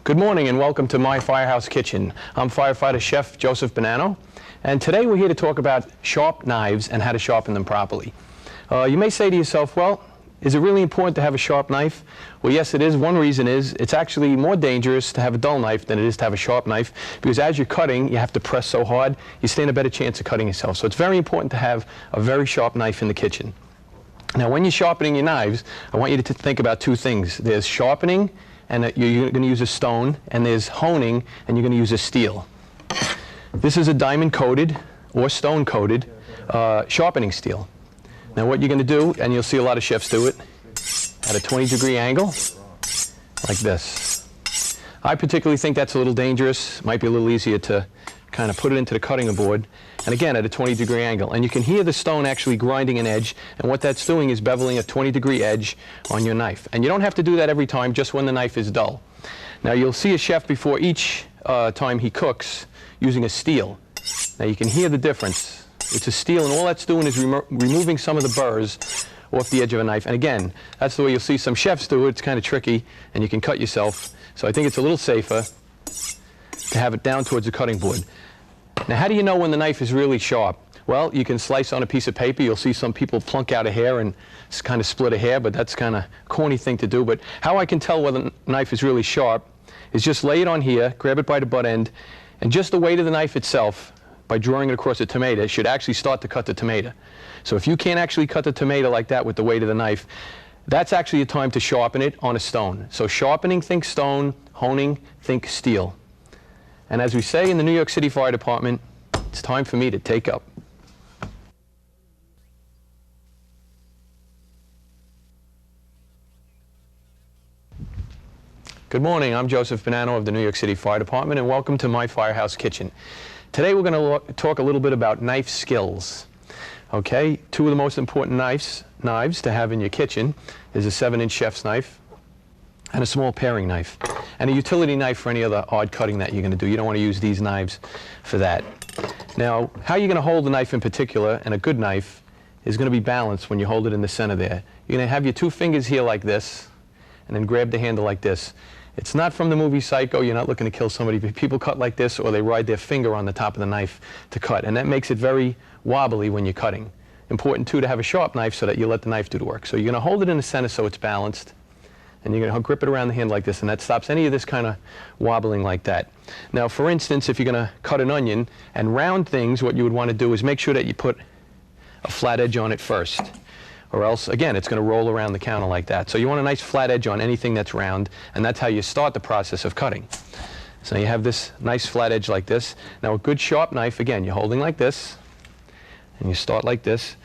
Good morning and welcome to My Firehouse Kitchen. I'm Firefighter Chef Joseph Bonanno, and today we're here to talk about sharp knives and how to sharpen them properly. You may say to yourself, well, is it really important to have a sharp knife? Well, yes, it is. One reason is it's actually more dangerous to have a dull knife than it is to have a sharp knife, because as you're cutting, you have to press so hard, you stand a better chance of cutting yourself. So it's very important to have a very sharp knife in the kitchen. Now, when you're sharpening your knives, I want you to think about two things. There's sharpening, and you're going to use a stone, and there's honing, and you're going to use a steel. This is a diamond-coated or stone-coated sharpening steel. Now what you're going to do, and you'll see a lot of chefs do it, at a 20-degree angle, like this. I particularly think that's a little dangerous. Might be a little easier to kind of put it into the cutting board, and again at a 20-degree angle. And you can hear the stone actually grinding an edge, and what that's doing is beveling a 20-degree edge on your knife. And you don't have to do that every time, just when the knife is dull. Now you'll see a chef before each time he cooks using a steel. Now you can hear the difference. It's a steel, and all that's doing is removing some of the burrs off the edge of a knife. And again, that's the way you'll see some chefs do it. It's kind of tricky, and you can cut yourself. So I think it's a little safer to have it down towards the cutting board. Now, how do you know when the knife is really sharp? Well, you can slice on a piece of paper. You'll see some people plunk out a hair and kind of split a hair, but that's kind of a corny thing to do. But how I can tell whether the knife is really sharp is just lay it on here, grab it by the butt end, and just the weight of the knife itself, by drawing it across a tomato, should actually start to cut the tomato. So if you can't actually cut the tomato like that with the weight of the knife, that's actually a time to sharpen it on a stone. So sharpening, think stone. Honing, think steel. And as we say in the New York City Fire Department, it's time for me to take up. Good morning, I'm Joseph Bonanno of the New York City Fire Department, and welcome to My Firehouse Kitchen. Today we're going to talk a little bit about knife skills. Okay, two of the most important knives to have in your kitchen is a 7-inch chef's knife and a small paring knife, and a utility knife for any other odd cutting that you're going to do. You don't want to use these knives for that. Now, how you're going to hold the knife in particular, and a good knife, is going to be balanced when you hold it in the center there. You're going to have your two fingers here like this, and then grab the handle like this. It's not from the movie Psycho. You're not looking to kill somebody. People cut like this, or they ride their finger on the top of the knife to cut, and that makes it very wobbly when you're cutting. Important, too, to have a sharp knife so that you let the knife do the work. So you're going to hold it in the center so it's balanced, and you're going to grip it around the hand like this, and that stops any of this kind of wobbling like that. Now, for instance, if you're going to cut an onion and round things, what you would want to do is make sure that you put a flat edge on it first, or else, again, it's going to roll around the counter like that. So you want a nice flat edge on anything that's round, and that's how you start the process of cutting. So you have this nice flat edge like this. Now, a good sharp knife, again, you're holding like this, and you start like this,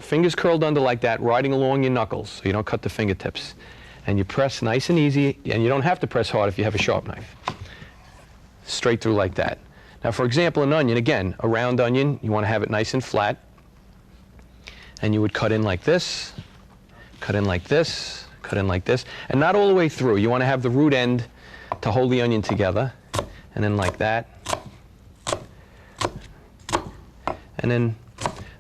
fingers curled under like that, riding along your knuckles, so you don't cut the fingertips. And you press nice and easy, and you don't have to press hard if you have a sharp knife. Straight through like that. Now, for example, an onion, again, a round onion, you want to have it nice and flat. And you would cut in like this, cut in like this, cut in like this, and not all the way through. You want to have the root end to hold the onion together, and then like that. And then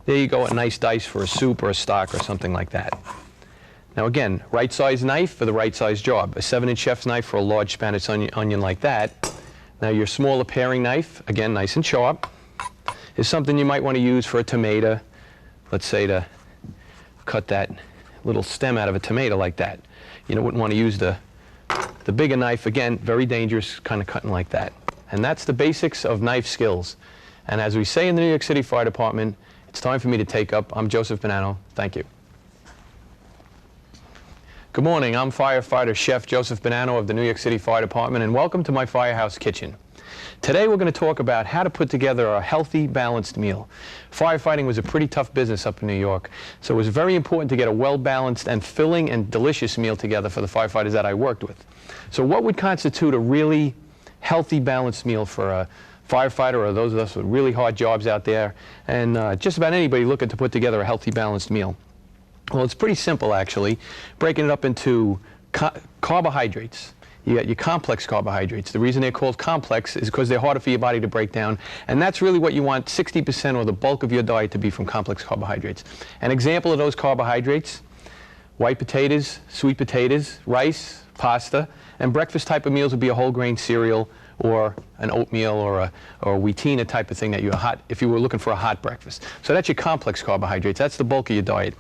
there you go, a nice dice for a soup or a stock or something like that. Now again, right size knife for the right size job. A 7-inch chef's knife for a large Spanish onion like that. Now your smaller paring knife, again nice and sharp, is something you might want to use for a tomato. Let's say to cut that little stem out of a tomato like that. You wouldn't want to use the bigger knife. Again, very dangerous, kind of cutting like that. And that's the basics of knife skills. And as we say in the New York City Fire Department, it's time for me to take up. I'm Joseph Bonanno. Thank you. Good morning, I'm Firefighter Chef Joseph Bonanno of the New York City Fire Department, and welcome to my Firehouse Kitchen. Today we're going to talk about how to put together a healthy, balanced meal. Firefighting was a pretty tough business up in New York, so it was very important to get a well-balanced and filling and delicious meal together for the firefighters that I worked with. So what would constitute a really healthy, balanced meal for a firefighter or those of us with really hard jobs out there, and just about anybody looking to put together a healthy, balanced meal? Well, it's pretty simple, actually, breaking it up into carbohydrates. You got your complex carbohydrates. The reason they're called complex is because they're harder for your body to break down, and that's really what you want 60% or the bulk of your diet to be from complex carbohydrates. An example of those carbohydrates: white potatoes, sweet potatoes, rice, pasta, and breakfast type of meals would be a whole grain cereal or an oatmeal or a wheatina type of thing that if you were looking for a hot breakfast. So that's your complex carbohydrates. That's the bulk of your diet.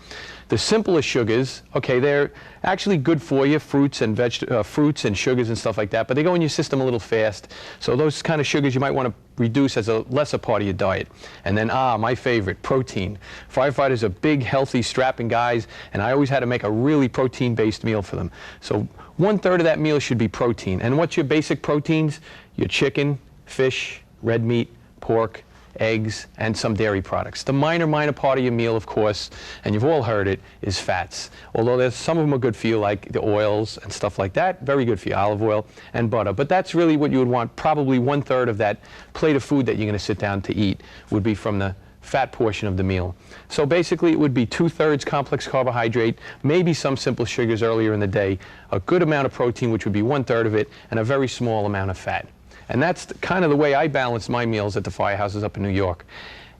The simplest sugars, okay, they're actually good for you, fruits and sugars and stuff like that, but they go in your system a little fast. So those kind of sugars you might want to reduce as a lesser part of your diet. And then, my favorite, protein. Firefighters are big, healthy, strapping guys, and I always had to make a really protein-based meal for them. So 1/3 of that meal should be protein. And what's your basic proteins? Your chicken, fish, red meat, pork, eggs, and some dairy products. The minor part of your meal, of course, and you've all heard it, is fats. Although some of them are good for you, like the oils and stuff like that. Very good for you, olive oil and butter. But that's really what you would want. Probably 1/3 of that plate of food that you're going to sit down to eat would be from the fat portion of the meal. So basically it would be 2/3 complex carbohydrate, maybe some simple sugars earlier in the day, a good amount of protein, which would be 1/3 of it, and a very small amount of fat. And that's kind of the way I balance my meals at the firehouses up in New York.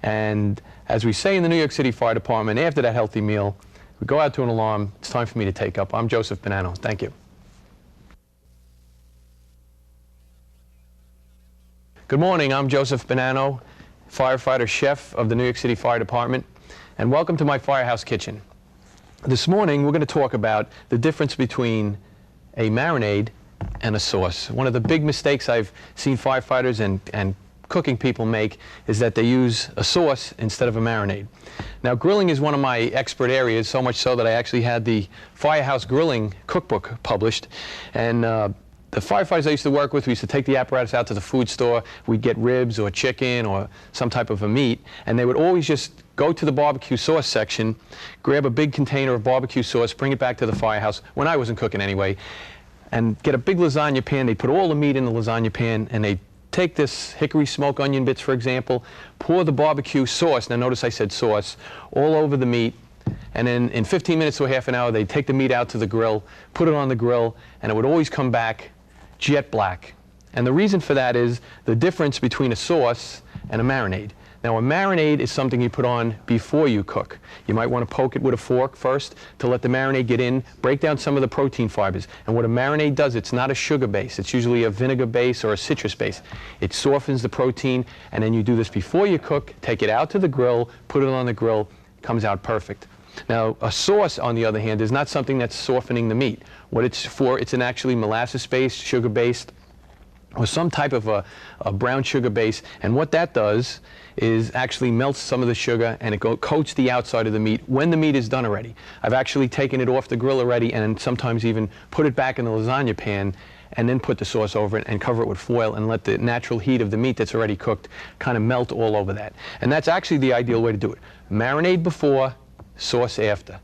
And as we say in the New York City Fire Department, after that healthy meal, we go out to an alarm. It's time for me to take up. I'm Joseph Bonanno. Thank you. Good morning. I'm Joseph Bonanno, firefighter chef of the New York City Fire Department, and welcome to my firehouse kitchen. This morning, we're going to talk about the difference between a marinade and a sauce. One of the big mistakes I've seen firefighters and cooking people make is that they use a sauce instead of a marinade. Now, grilling is one of my expert areas, so much so that I actually had the Firehouse Grilling cookbook published. And the firefighters I used to work with, we used to take the apparatus out to the food store. We'd get ribs or chicken or some type of a meat, and they would always just go to the barbecue sauce section, grab a big container of barbecue sauce, bring it back to the firehouse, when I wasn't cooking anyway, and get a big lasagna pan. They put all the meat in the lasagna pan, and they take this hickory smoked onion bits, for example, pour the barbecue sauce, now notice I said sauce, all over the meat, and then in 15 minutes to a half an hour, they'd take the meat out to the grill, put it on the grill, and it would always come back jet black. And the reason for that is the difference between a sauce and a marinade. Now, a marinade is something you put on before you cook. You might want to poke it with a fork first to let the marinade get in, break down some of the protein fibers. And what a marinade does, it's not a sugar base. It's usually a vinegar base or a citrus base. It softens the protein, and then you do this before you cook, take it out to the grill, put it on the grill, it comes out perfect. Now, a sauce, on the other hand, is not something that's softening the meat. What it's for, it's an actually molasses-based, sugar-based, or some type of a brown sugar base, and what that does is actually melts some of the sugar, and it coats the outside of the meat when the meat is done already. I've actually taken it off the grill already, and sometimes even put it back in the lasagna pan, and then put the sauce over it and cover it with foil and let the natural heat of the meat that's already cooked kind of melt all over that. And that's actually the ideal way to do it. Marinade before, sauce after.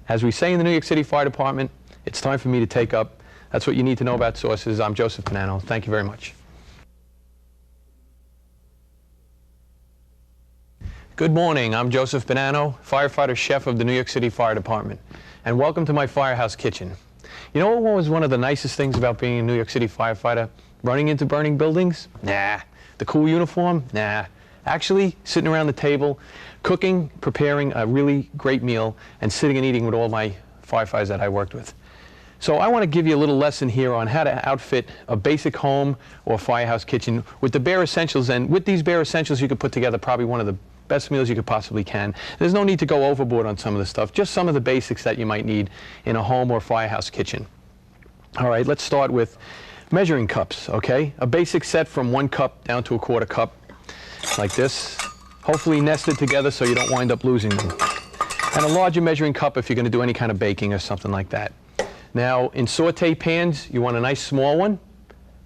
As we say in the New York City Fire Department, it's time for me to take up. That's what you need to know about sauces. I'm Joseph Bonanno. Thank you very much. Good morning. I'm Joseph Bonanno, firefighter chef of the New York City Fire Department, and welcome to my firehouse kitchen. You know what was one of the nicest things about being a New York City firefighter? Running into burning buildings? Nah. The cool uniform? Nah. Actually, sitting around the table, cooking, preparing a really great meal, and sitting and eating with all my firefighters that I worked with. So I want to give you a little lesson here on how to outfit a basic home or firehouse kitchen with the bare essentials. And with these bare essentials, you could put together probably one of the best meals you could possibly can. There's no need to go overboard on some of the stuff, just some of the basics that you might need in a home or firehouse kitchen. All right, let's start with measuring cups, okay? A basic set from 1 cup down to 1/4 cup, like this. Hopefully nested together so you don't wind up losing them. And a larger measuring cup if you're going to do any kind of baking or something like that. Now, in saute pans, you want a nice small one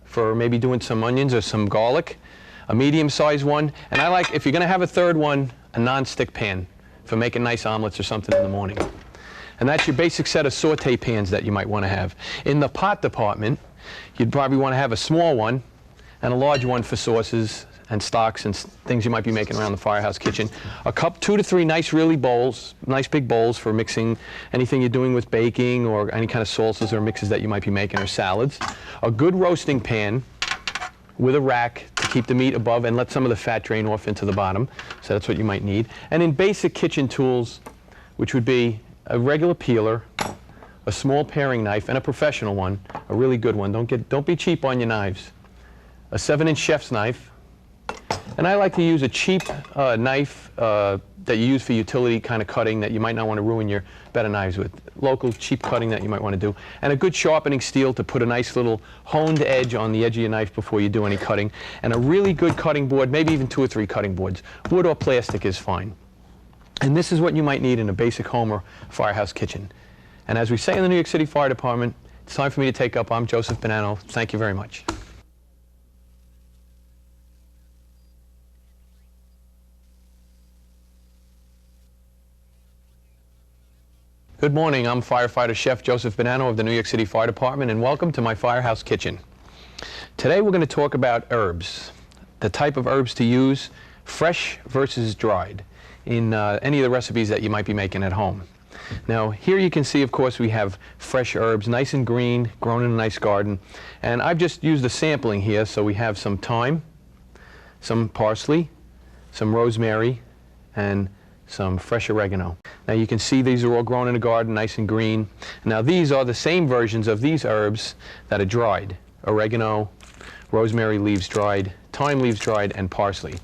for maybe doing some onions or some garlic, a medium-sized one, and I like, if you're going to have a third one, a non-stick pan for making nice omelets or something in the morning. And that's your basic set of saute pans that you might want to have. In the pot department, you'd probably want to have a small one and a large one for sauces and stocks and things you might be making around the firehouse kitchen. A cup, 2 to 3 nice bowls, nice big bowls for mixing anything you're doing with baking or any kind of salsas or mixes that you might be making or salads. A good roasting pan with a rack to keep the meat above and let some of the fat drain off into the bottom. So that's what you might need. And in basic kitchen tools, which would be a regular peeler, a small paring knife, and a professional one, a really good one. Don't be cheap on your knives. A 7-inch chef's knife, and I like to use a cheap knife that you use for utility kind of cutting that you might not want to ruin your better knives with. Local cheap cutting that you might want to do, and a good sharpening steel to put a nice little honed edge on the edge of your knife before you do any cutting, and a really good cutting board, maybe even 2 or 3 cutting boards. Wood or plastic is fine. And this is what you might need in a basic home or firehouse kitchen. And as we say in the New York City Fire Department, it's time for me to take up. I'm Joseph Bonanno. Thank you very much. Good morning. I'm Firefighter Chef Joseph Bonanno of the New York City Fire Department, and welcome to my firehouse kitchen. Today we're going to talk about herbs, the type of herbs to use, fresh versus dried, in any of the recipes that you might be making at home. Now, here you can see, of course, we have fresh herbs, nice and green, grown in a nice garden. And I've just used a sampling here, so we have some thyme, some parsley, some rosemary, and some fresh oregano. Now you can see these are all grown in a garden, nice and green. Now these are the same versions of these herbs that are dried. Oregano, rosemary leaves dried, thyme leaves dried, and parsley.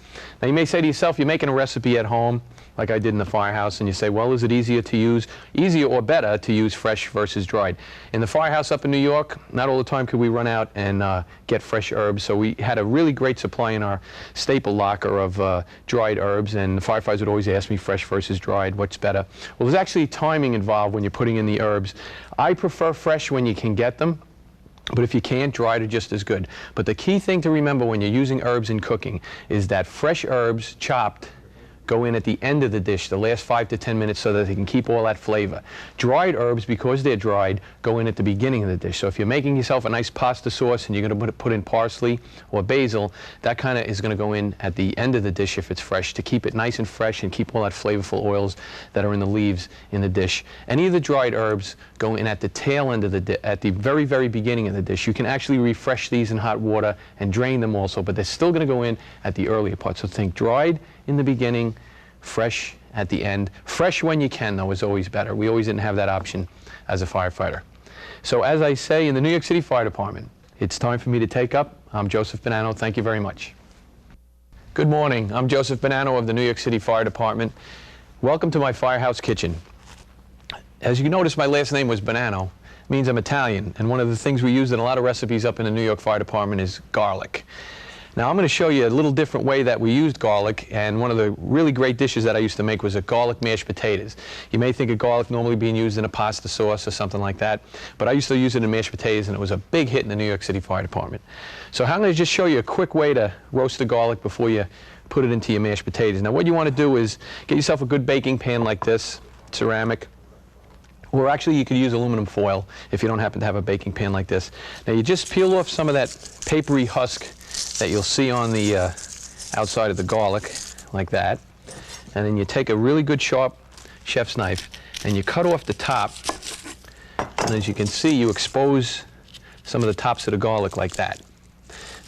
Now you may say to yourself, you're making a recipe at home, like I did in the firehouse, and you say, well, is it easier or better to use fresh versus dried? In the firehouse up in New York, not all the time could we run out and get fresh herbs, so we had a really great supply in our staple locker of dried herbs, and the firefighters would always ask me, fresh versus dried, what's better? Well, there's actually timing involved when you're putting in the herbs. I prefer fresh when you can get them, but if you can't, dried are just as good. But the key thing to remember when you're using herbs in cooking is that fresh herbs, chopped, go in at the end of the dish, the last 5 to 10 minutes, so that they can keep all that flavor. Dried herbs, because they're dried, go in at the beginning of the dish. So if you're making yourself a nice pasta sauce and you're going to put in parsley or basil, that kind of is going to go in at the end of the dish if it's fresh, to keep it nice and fresh and keep all that flavorful oils that are in the leaves in the dish. Any of the dried herbs go in at the tail end of the at the very, very beginning of the dish. You can actually refresh these in hot water and drain them also, but they're still going to go in at the earlier part. So think dried in the beginning, fresh at the end. Fresh when you can, though, is always better. We always didn't have that option as a firefighter. So as I say in the New York City Fire Department, it's time for me to take up. I'm Joseph Bonanno. Thank you very much. Good morning. I'm Joseph Bonanno of the New York City Fire Department. Welcome to my firehouse kitchen. As you notice, my last name was Bonanno. It means I'm Italian, and one of the things we use in a lot of recipes up in the New York Fire Department is garlic. Now I'm going to show you a little different way that we used garlic, and one of the really great dishes that I used to make was a garlic mashed potatoes. You may think of garlic normally being used in a pasta sauce or something like that, but I used to use it in mashed potatoes, and it was a big hit in the New York City Fire Department. So I'm going to just show you a quick way to roast the garlic before you put it into your mashed potatoes. Now what you want to do is get yourself a good baking pan like this, ceramic, or actually you could use aluminum foil if you don't happen to have a baking pan like this. Now you just peel off some of that papery husk that you'll see on the outside of the garlic, like that. And then you take a really good sharp chef's knife and you cut off the top. And as you can see, you expose some of the tops of the garlic like that.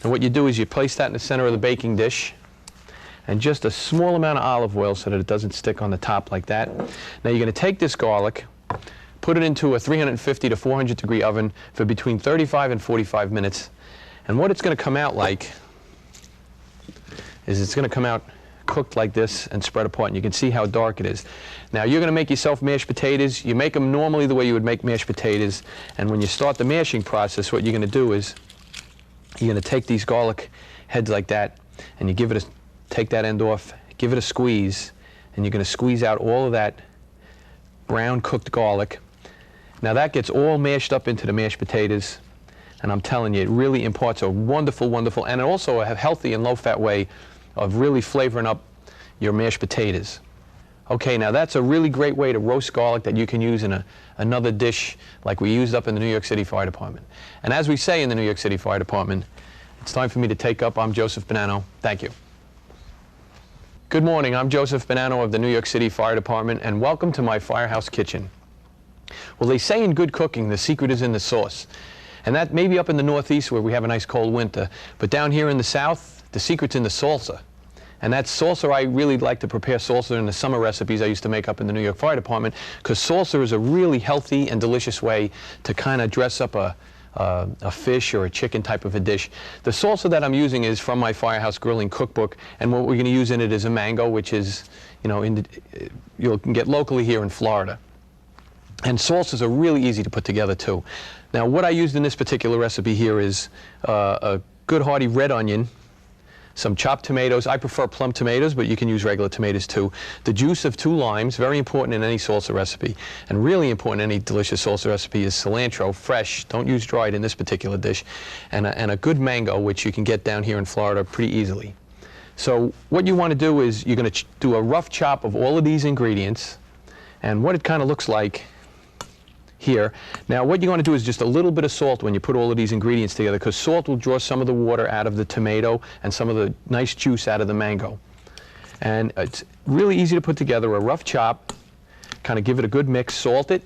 And what you do is you place that in the center of the baking dish, and just a small amount of olive oil so that it doesn't stick on the top like that. Now you're going to take this garlic, put it into a 350 to 400 degree oven for between 35 and 45 minutes. And what it's going to come out like is it's going to come out cooked like this and spread apart, and you can see how dark it is. Now you're going to make yourself mashed potatoes. You make them normally the way you would make mashed potatoes, and when you start the mashing process, what you're going to do is you're going to take these garlic heads like that, and you give it take that end off, give it a squeeze, and you're going to squeeze out all of that brown cooked garlic. Now that gets all mashed up into the mashed potatoes, and I'm telling you, it really imparts a wonderful, wonderful, and also a healthy and low-fat way of really flavoring up your mashed potatoes. Okay, now that's a really great way to roast garlic that you can use in another dish like we used up in the New York City Fire Department. And as we say in the New York City Fire Department, it's time for me to take up. I'm Joseph Bonanno. Thank you. Good morning. I'm Joseph Bonanno of the New York City Fire Department, and welcome to my firehouse kitchen. Well, they say in good cooking, the secret is in the sauce. And that may be up in the Northeast where we have a nice cold winter, but down here in the South, the secret's in the salsa. And that salsa, I really like to prepare salsa in the summer recipes I used to make up in the New York Fire Department, because salsa is a really healthy and delicious way to kind of dress up a fish or a chicken type of a dish. The salsa that I'm using is from my Firehouse Grilling cookbook, and what we're going to use in it is a mango, which is, you can get locally here in Florida. And salsas are really easy to put together too. Now, what I used in this particular recipe here is a good hearty red onion, some chopped tomatoes. I prefer plum tomatoes, but you can use regular tomatoes too. The juice of 2 limes, very important in any salsa recipe, and really important in any delicious salsa recipe, is cilantro, fresh. Don't use dried in this particular dish. And a good mango, which you can get down here in Florida pretty easily. So what you want to do is you're going to do a rough chop of all of these ingredients, and what it kind of looks like here. Now what you're going to do is just a little bit of salt when you put all of these ingredients together, because salt will draw some of the water out of the tomato and some of the nice juice out of the mango. And it's really easy to put together, a rough chop, kind of give it a good mix, salt it,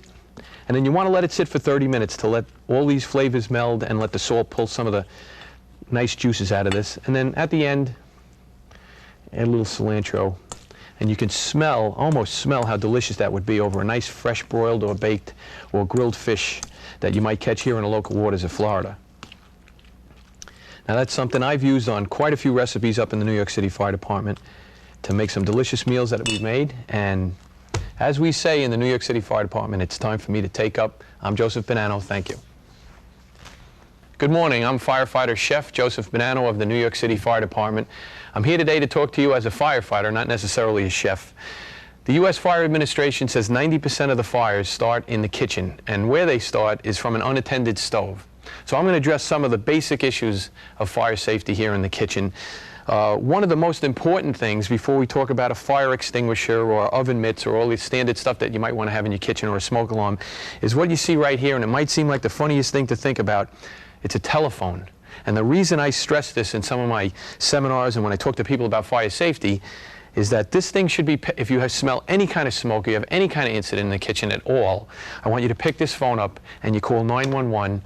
and then you want to let it sit for 30 minutes to let all these flavors meld and let the salt pull some of the nice juices out of this. And then at the end, add a little cilantro. And you can almost smell how delicious that would be over a nice fresh broiled or baked or grilled fish that you might catch here in the local waters of Florida. Now that's something I've used on quite a few recipes up in the New York City Fire Department to make some delicious meals that we've made. And as we say in the New York City Fire Department, it's time for me to take up. I'm Joseph Bonanno. Thank you. Good morning. I'm Firefighter Chef Joseph Bonanno of the New York City Fire Department. I'm here today to talk to you as a firefighter, not necessarily a chef. The U.S. Fire Administration says 90% of the fires start in the kitchen, and where they start is from an unattended stove. So I'm going to address some of the basic issues of fire safety here in the kitchen. One of the most important things before we talk about a fire extinguisher or oven mitts or all the standard stuff that you might want to have in your kitchen or a smoke alarm is what you see right here, and it might seem like the funniest thing to think about. It's a telephone. And the reason I stress this in some of my seminars and when I talk to people about fire safety is that this thing should be, if you smell any kind of smoke, you have any kind of incident in the kitchen at all, I want you to pick this phone up and you call 911,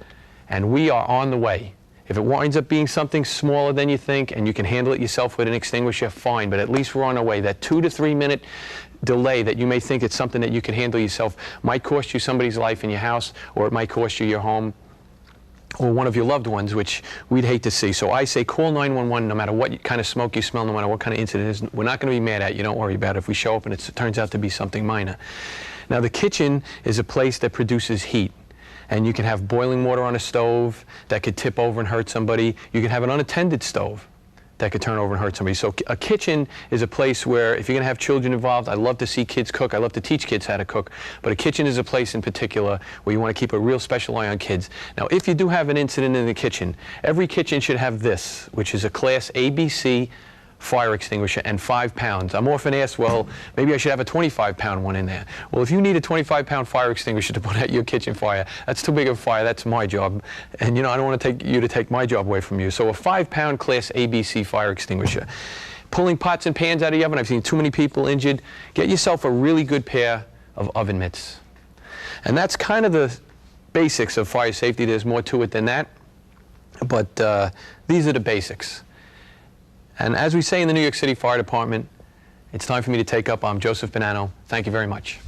and we are on the way. If it winds up being something smaller than you think and you can handle it yourself with an extinguisher, fine, but at least we're on our way. That 2 to 3 minute delay that you may think it's something that you can handle yourself might cost you somebody's life in your house, or it might cost you your home, or one of your loved ones, which we'd hate to see. So I say call 911 no matter what kind of smoke you smell, no matter what kind of incident it is. We're not going to be mad at you. Don't worry about it if we show up and it turns out to be something minor. Now the kitchen is a place that produces heat. And you can have boiling water on a stove that could tip over and hurt somebody. You can have an unattended stove that could turn over and hurt somebody. So a kitchen is a place where, if you're going to have children involved, I love to see kids cook. I love to teach kids how to cook. But a kitchen is a place in particular where you want to keep a real special eye on kids. Now, if you do have an incident in the kitchen, every kitchen should have this, which is a Class ABC fire extinguisher, and 5 pounds. I'm often asked, well, maybe I should have a 25-pound one in there. Well, if you need a 25-pound fire extinguisher to put out your kitchen fire, that's too big of a fire. That's my job. And, I don't want to take my job away from you. So a 5-pound Class ABC fire extinguisher. Pulling pots and pans out of the oven, I've seen too many people injured. Get yourself a really good pair of oven mitts. And that's kind of the basics of fire safety. There's more to it than that. But these are the basics. And as we say in the New York City Fire Department, it's time for me to take up. I'm Joseph Bonanno. Thank you very much.